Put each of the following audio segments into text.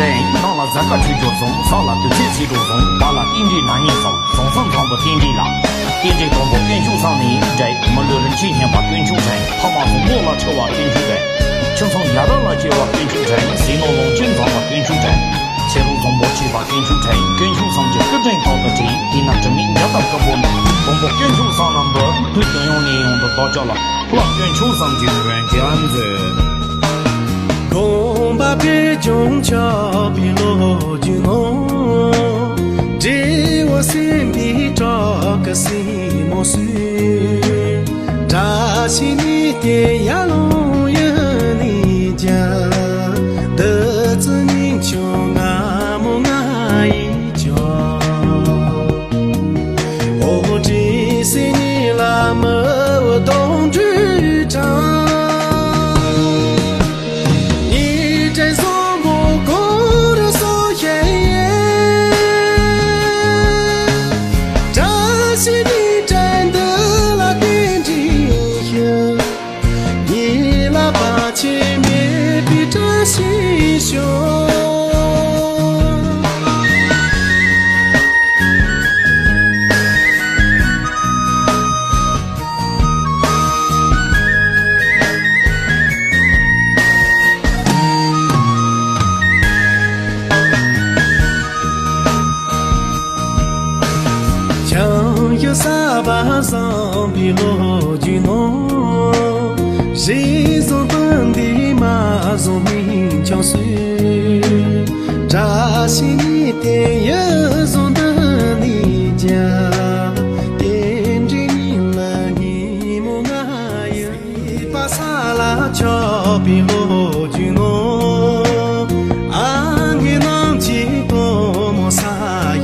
人到了这个去就送，上了就这几种送，把了定的男人送，送上场不定的了。定的中国根据上呢，在我们六人今天把根据成，他妈从我了车啊根据的，就从亚到了就啊根据成，谁能弄经常啊根据成，切入从过去把根据成，根据上就各种搞的题，你那证明亚到个不能，中国根据上那么对等用你用的大家了，不然根据上就原这样子。共把别种桥边落就弄，这我身边找个什么事？扎起你的呀龙呀你家，得知你就俺么俺一家，我这些年来么我懂局长。心胸，将有三把上比罗举弄，谁做本地马做名将士，扎西你的也做的你家，点着你了你么爱呀，把沙拉桥比罗举弄，安给浪起多么啥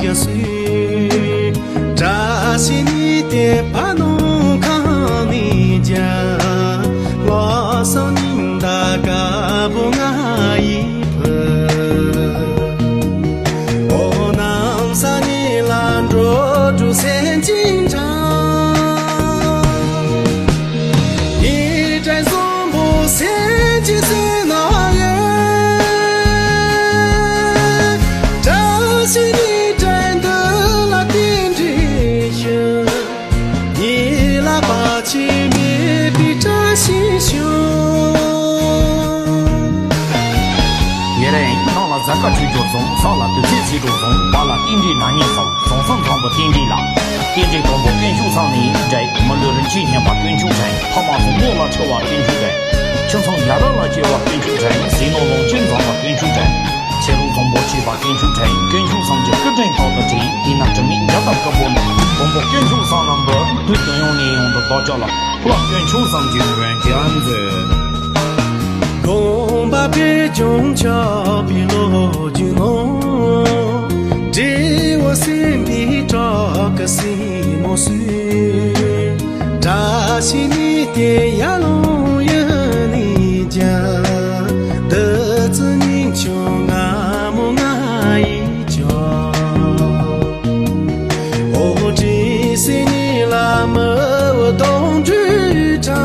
也水，扎西你的把弄看你家。老少您大家不爱一盆，我能啥你拦着住三金章，一站总不三几岁那人，这是你站的那点着人，你那把前面比这心胸。这个去就送，上了就这几种送，把了定的男人送，送上场不定的了。定的中国根据上呢，在我们六人今天把根据成，他妈从我了车啊根据的，就从亚到了就啊根据成，谁能弄经常把根据成，切入从过去把根据成，根据上就各种搞的题，你那证明亚到个不能，中国根据上那么对等用你用的大家了，不然根据上就原这样子。共把别种桥边落就弄，这我身边找个什么事？扎西你的呀龙呀你家，得知你就俺么俺一家，我这些年来么我懂局长。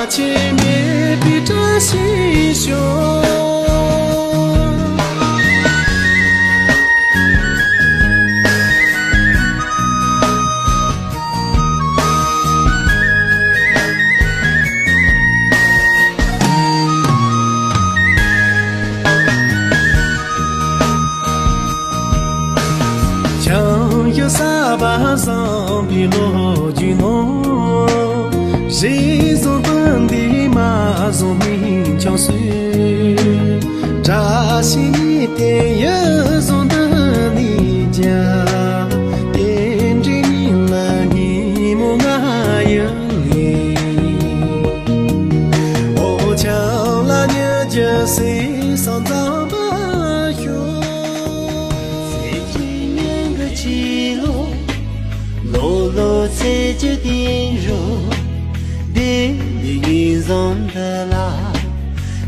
前面比这心胸，将有三把上比罗举弄，谁做本地马做名将士，扎西你的也做的你家，点着你了你么爱呀哩，我抢了你这谁上当吧哟，谁今年个记录，落落在这点肉。别人上的啦，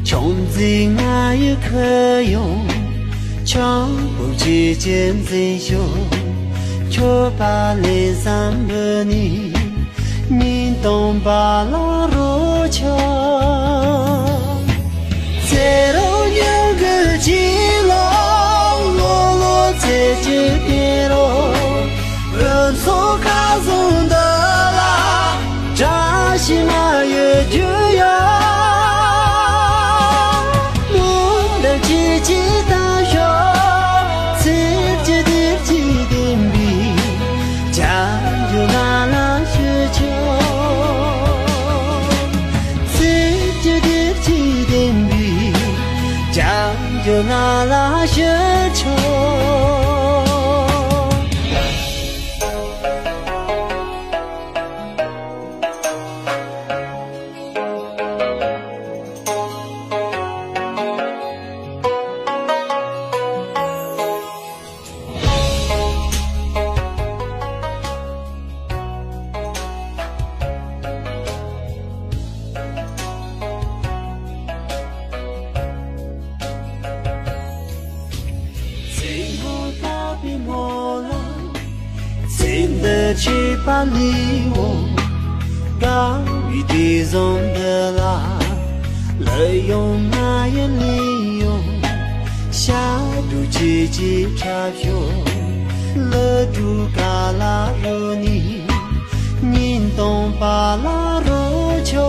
穷子我也可可用，强不之间最凶，却把脸上的你，你懂把拉罗桥，在路有个记录，落落在这边喽，人所卡中的啦，扎西马也就要。就那拉雪球。真的去把你我高于地上的啦，lợi用那也利用，下度自己差票，勒住嘎啦肉你，nhìn懂把啦肉球。